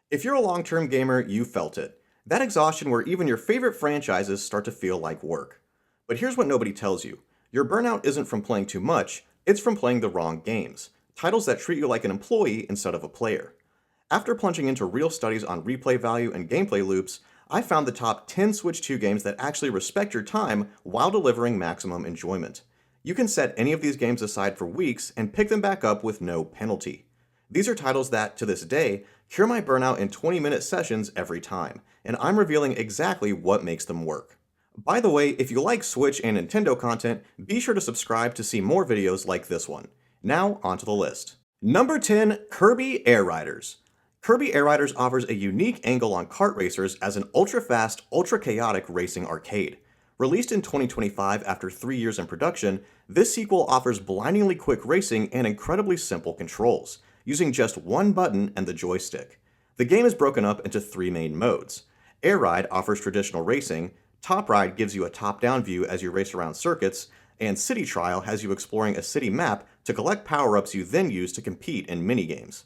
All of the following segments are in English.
If you're a long-term gamer, you felt it. That exhaustion where even your favorite franchises start to feel like work. But here's what nobody tells you. Your burnout isn't from playing too much, it's from playing the wrong games. Titles that treat you like an employee instead of a player. After plunging into real studies on replay value and gameplay loops, I found the top 10 Switch 2 games that actually respect your time while delivering maximum enjoyment. You can set any of these games aside for weeks and pick them back up with no penalty. These are titles that, to this day, cure my burnout in 20-minute sessions every time, and I'm revealing exactly what makes them work. By the way, if you like Switch and Nintendo content, be sure to subscribe to see more videos like this one. Now, onto the list. Number 10, Kirby Air Riders. Kirby Air Riders offers a unique angle on kart racers as an ultra-fast, ultra-chaotic racing arcade. Released in 2025 after 3 years in production, this sequel offers blindingly quick racing and incredibly simple controls, using just one button and the joystick. The game is broken up into 3 main modes. Air Ride offers traditional racing, Top Ride gives you a top-down view as you race around circuits, and City Trial has you exploring a city map to collect power-ups you then use to compete in minigames.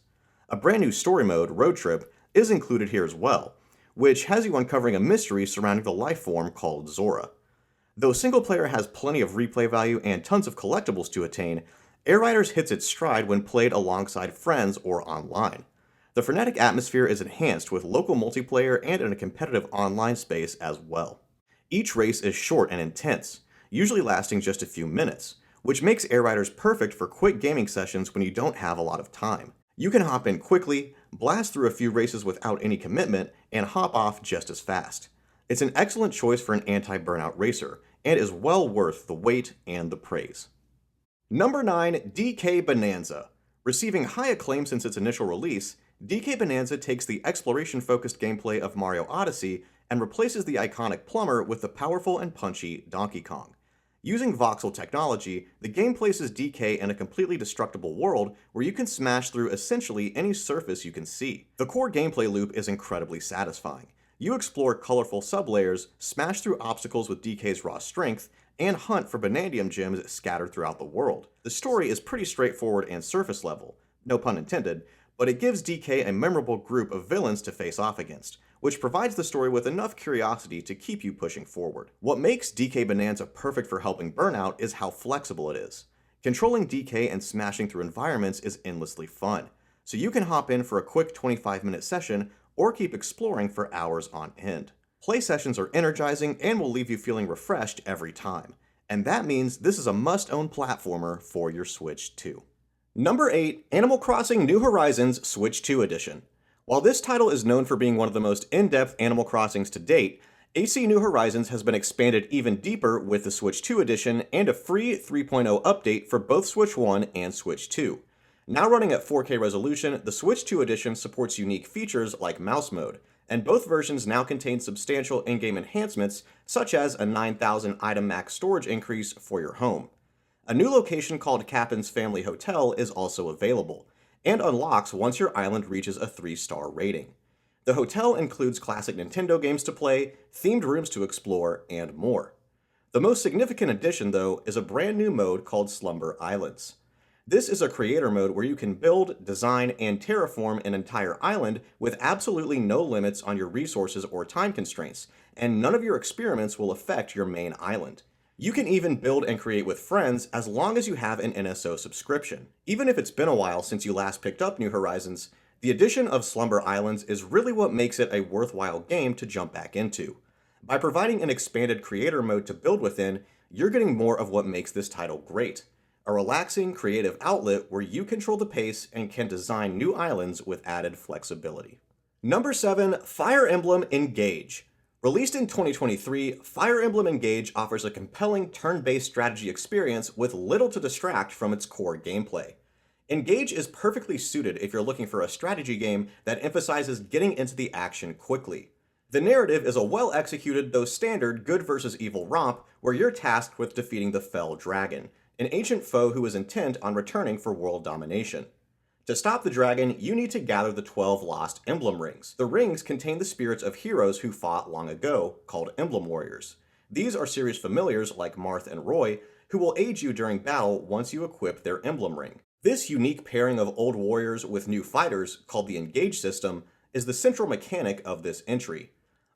A brand new story mode, Road Trip, is included here as well, which has you uncovering a mystery surrounding the life form called Zora. Though single player has plenty of replay value and tons of collectibles to attain, Air Riders hits its stride when played alongside friends or online. The frenetic atmosphere is enhanced with local multiplayer and in a competitive online space as well. Each race is short and intense, usually lasting just a few minutes, which makes Air Riders perfect for quick gaming sessions when you don't have a lot of time. You can hop in quickly, blast through a few races without any commitment, and hop off just as fast. It's an excellent choice for an anti-burnout racer, and is well worth the wait and the praise. Number 9, DK Bonanza. Receiving high acclaim since its initial release, DK Bonanza takes the exploration-focused gameplay of Mario Odyssey and replaces the iconic plumber with the powerful and punchy Donkey Kong. Using voxel technology, the game places DK in a completely destructible world where you can smash through essentially any surface you can see. The core gameplay loop is incredibly satisfying. You explore colorful sublayers, smash through obstacles with DK's raw strength, and hunt for Bonandium gems scattered throughout the world. The story is pretty straightforward and surface level, no pun intended, but it gives DK a memorable group of villains to face off against, which provides the story with enough curiosity to keep you pushing forward. What makes DK Bonanza perfect for helping burnout is how flexible it is. Controlling DK and smashing through environments is endlessly fun, so you can hop in for a quick 25-minute session or keep exploring for hours on end. Play sessions are energizing and will leave you feeling refreshed every time, and that means this is a must-own platformer for your Switch 2. Number 8, Animal Crossing New Horizons Switch 2 Edition. While this title is known for being one of the most in-depth Animal Crossings to date, AC New Horizons has been expanded even deeper with the Switch 2 edition and a free 3.0 update for both Switch 1 and Switch 2. Now running at 4K resolution, the Switch 2 edition supports unique features like mouse mode, and both versions now contain substantial in-game enhancements such as a 9,000 item max storage increase for your home. A new location called Captain's Family Hotel is also available, and unlocks once your island reaches a 3-star rating. The hotel includes classic Nintendo games to play, themed rooms to explore, and more. The most significant addition, though, is a brand new mode called Slumber Islands. This is a creator mode where you can build, design, and terraform an entire island with absolutely no limits on your resources or time constraints, and none of your experiments will affect your main island. You can even build and create with friends as long as you have an NSO subscription. Even if it's been a while since you last picked up New Horizons, the addition of Slumber Islands is really what makes it a worthwhile game to jump back into. By providing an expanded creator mode to build within, you're getting more of what makes this title great. A relaxing, creative outlet where you control the pace and can design new islands with added flexibility. Number 7, Fire Emblem Engage. Released in 2023, Fire Emblem Engage offers a compelling turn-based strategy experience with little to distract from its core gameplay. Engage is perfectly suited if you're looking for a strategy game that emphasizes getting into the action quickly. The narrative is a well-executed, though standard, good versus evil romp where you're tasked with defeating the Fell Dragon, an ancient foe who is intent on returning for world domination. To stop the dragon, you need to gather the 12 lost emblem rings. The rings contain the spirits of heroes who fought long ago, called emblem warriors. These are series familiars like Marth and Roy, who will aid you during battle once you equip their emblem ring. This unique pairing of old warriors with new fighters, called the Engage system, is the central mechanic of this entry.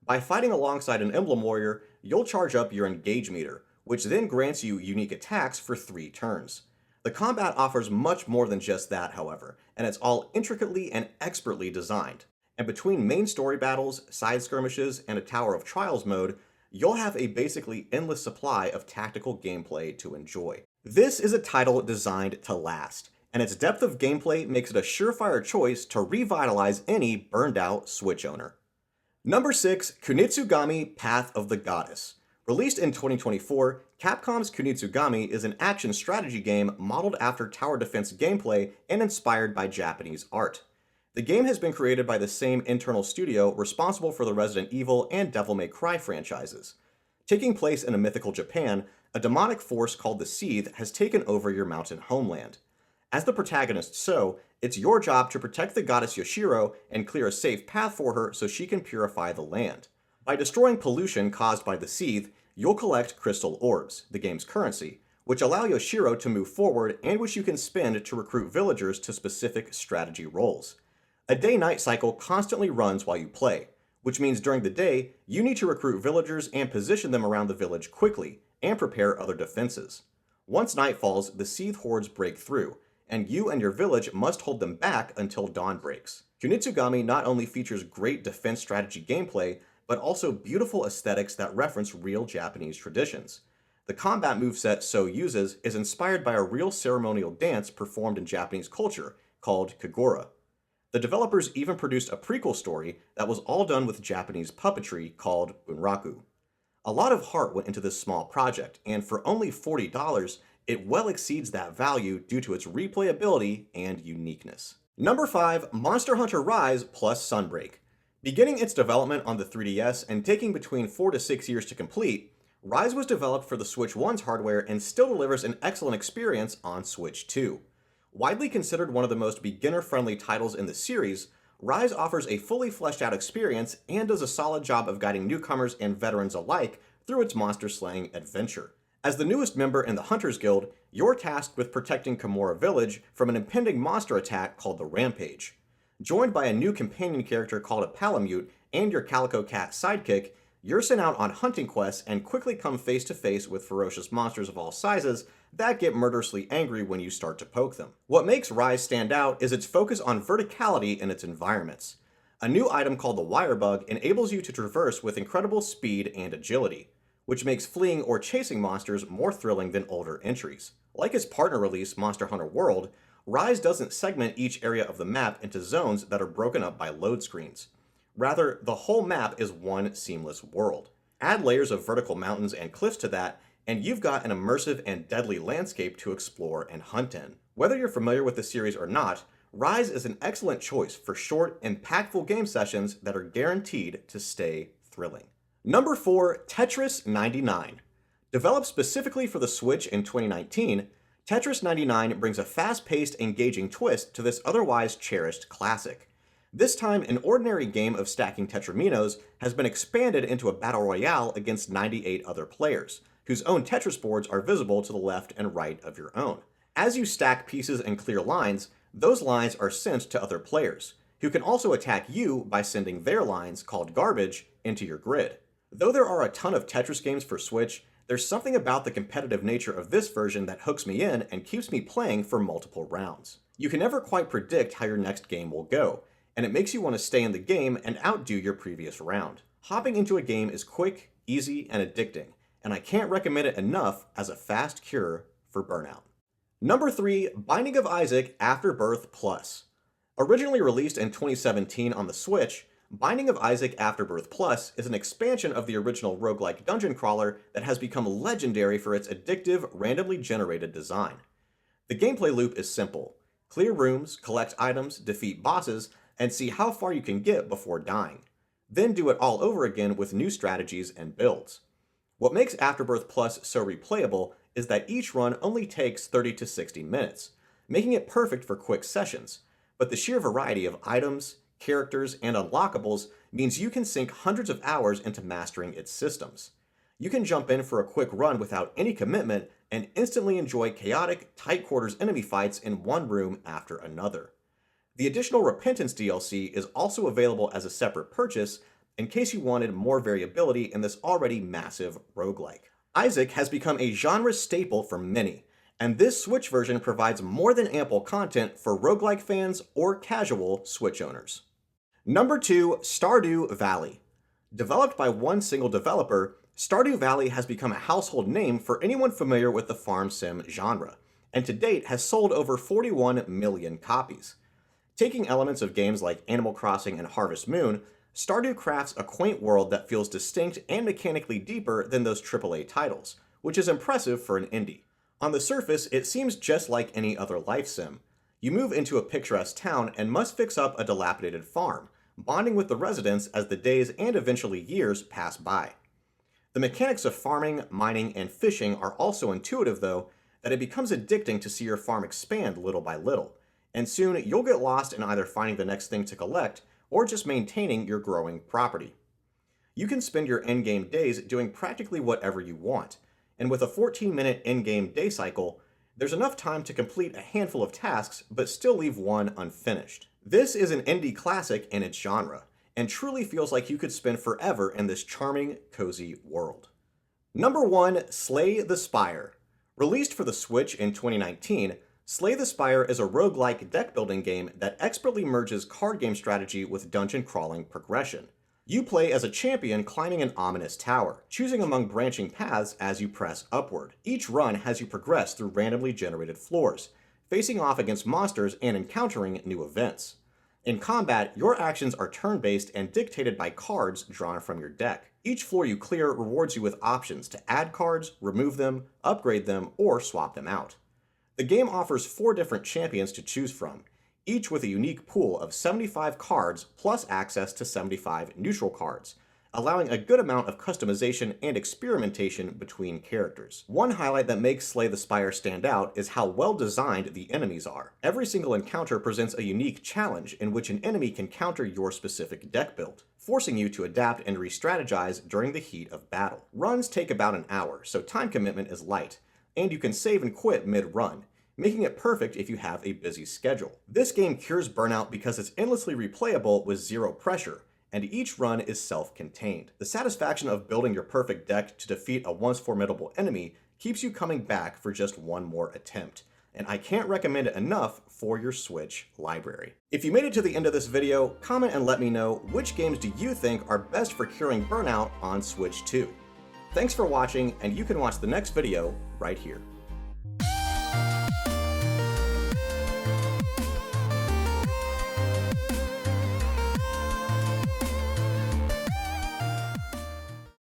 By fighting alongside an Emblem warrior, you'll charge up your engage meter, which then grants you unique attacks for 3 turns. The combat offers much more than just that, however, and it's all intricately and expertly designed. And between main story battles, side skirmishes, and a Tower of Trials mode, you'll have a basically endless supply of tactical gameplay to enjoy. This is a title designed to last, and its depth of gameplay makes it a surefire choice to revitalize any burned out Switch owner. Number 6, Kunitsugami Path of the Goddess. Released in 2024, Capcom's Kunitsugami is an action strategy game modeled after tower defense gameplay and inspired by Japanese art. The game has been created by the same internal studio responsible for the Resident Evil and Devil May Cry franchises. Taking place in a mythical Japan, a demonic force called the Seethe has taken over your mountain homeland. As the protagonist So, it's your job to protect the goddess Yoshiro and clear a safe path for her so she can purify the land. By destroying pollution caused by the Seethe, you'll collect crystal orbs, the game's currency, which allow Yoshiro to move forward and which you can spend to recruit villagers to specific strategy roles. A day-night cycle constantly runs while you play, which means during the day, you need to recruit villagers and position them around the village quickly, and prepare other defenses. Once night falls, the Seethe hordes break through, and you and your village must hold them back until dawn breaks. Kunitsugami not only features great defense strategy gameplay, but also beautiful aesthetics that reference real Japanese traditions. The combat moveset So uses is inspired by a real ceremonial dance performed in Japanese culture called kagura. The developers even produced a prequel story that was all done with Japanese puppetry called bunraku. A lot of heart went into this small project, and for only $40, it well exceeds that value due to its replayability and uniqueness. Number 5, Monster Hunter Rise plus Sunbreak. Beginning its development on the 3DS and taking between 4 to 6 years to complete, Rise was developed for the Switch 1's hardware and still delivers an excellent experience on Switch 2. Widely considered one of the most beginner-friendly titles in the series, Rise offers a fully fleshed out experience and does a solid job of guiding newcomers and veterans alike through its monster-slaying adventure. As the newest member in the Hunters Guild, you're tasked with protecting Kimura Village from an impending monster attack called the Rampage. Joined by a new companion character called a Palamute and your Calico Cat sidekick, you're sent out on hunting quests and quickly come face to face with ferocious monsters of all sizes that get murderously angry when you start to poke them. What makes Rise stand out is its focus on verticality in its environments. A new item called the Wire Bug enables you to traverse with incredible speed and agility, which makes fleeing or chasing monsters more thrilling than older entries. Like its partner release, Monster Hunter World, Rise doesn't segment each area of the map into zones that are broken up by load screens. Rather, the whole map is one seamless world. Add layers of vertical mountains and cliffs to that, and you've got an immersive and deadly landscape to explore and hunt in. Whether you're familiar with the series or not, Rise is an excellent choice for short, impactful game sessions that are guaranteed to stay thrilling. Number 4, Tetris 99. Developed specifically for the Switch in 2019, Tetris 99 brings a fast-paced, engaging twist to this otherwise cherished classic. This time, an ordinary game of stacking tetraminos has been expanded into a battle royale against 98 other players, whose own Tetris boards are visible to the left and right of your own. As you stack pieces and clear lines, those lines are sent to other players, who can also attack you by sending their lines, called garbage, into your grid. Though there are a ton of Tetris games for Switch, there's something about the competitive nature of this version that hooks me in and keeps me playing for multiple rounds. You can never quite predict how your next game will go, and it makes you want to stay in the game and outdo your previous round. Hopping into a game is quick, easy, and addicting, and I can't recommend it enough as a fast cure for burnout. Number 3, Binding of Isaac Afterbirth Plus. Originally released in 2017 on the Switch, Binding of Isaac Afterbirth Plus is an expansion of the original roguelike dungeon crawler that has become legendary for its addictive, randomly generated design. The gameplay loop is simple. Clear rooms, collect items, defeat bosses, and see how far you can get before dying. Then do it all over again with new strategies and builds. What makes Afterbirth Plus so replayable is that each run only takes 30 to 60 minutes, making it perfect for quick sessions, but the sheer variety of items, characters, and unlockables means you can sink hundreds of hours into mastering its systems. You can jump in for a quick run without any commitment and instantly enjoy chaotic, tight quarters enemy fights in one room after another. The additional Repentance DLC is also available as a separate purchase in case you wanted more variability in this already massive roguelike. Isaac has become a genre staple for many, and this Switch version provides more than ample content for roguelike fans or casual Switch owners. Number 2, Stardew Valley. Developed by one single developer, Stardew Valley has become a household name for anyone familiar with the farm sim genre, and to date has sold over 41 million copies. Taking elements of games like Animal Crossing and Harvest Moon, Stardew crafts a quaint world that feels distinct and mechanically deeper than those AAA titles, which is impressive for an indie. On the surface, it seems just like any other life sim. You move into a picturesque town and must fix up a dilapidated farm, bonding with the residents as the days and eventually years pass by. The mechanics of farming, mining, and fishing are also intuitive though, that it becomes addicting to see your farm expand little by little, and soon you'll get lost in either finding the next thing to collect or just maintaining your growing property. You can spend your endgame days doing practically whatever you want, and with a 14-minute endgame day cycle, there's enough time to complete a handful of tasks but still leave one unfinished. This is an indie classic in its genre, and truly feels like you could spend forever in this charming, cozy world. Number 1, Slay the Spire. Released for the Switch in 2019, Slay the Spire is a roguelike deck-building game that expertly merges card game strategy with dungeon-crawling progression. You play as a champion climbing an ominous tower, choosing among branching paths as you press upward. Each run has you progress through randomly generated floors, facing off against monsters and encountering new events. In combat, your actions are turn-based and dictated by cards drawn from your deck. Each floor you clear rewards you with options to add cards, remove them, upgrade them, or swap them out. The game offers 4 different champions to choose from, each with a unique pool of 75 cards plus access to 75 neutral cards, allowing a good amount of customization and experimentation between characters. One highlight that makes Slay the Spire stand out is how well designed the enemies are. Every single encounter presents a unique challenge in which an enemy can counter your specific deck build, forcing you to adapt and re-strategize during the heat of battle. Runs take about an hour, so time commitment is light, and you can save and quit mid-run, making it perfect if you have a busy schedule. This game cures burnout because it's endlessly replayable with zero pressure, and each run is self-contained. The satisfaction of building your perfect deck to defeat a once formidable enemy keeps you coming back for just one more attempt, and I can't recommend it enough for your Switch library. If you made it to the end of this video, comment and let me know which games do you think are best for curing burnout on Switch 2. Thanks for watching, and you can watch the next video right here.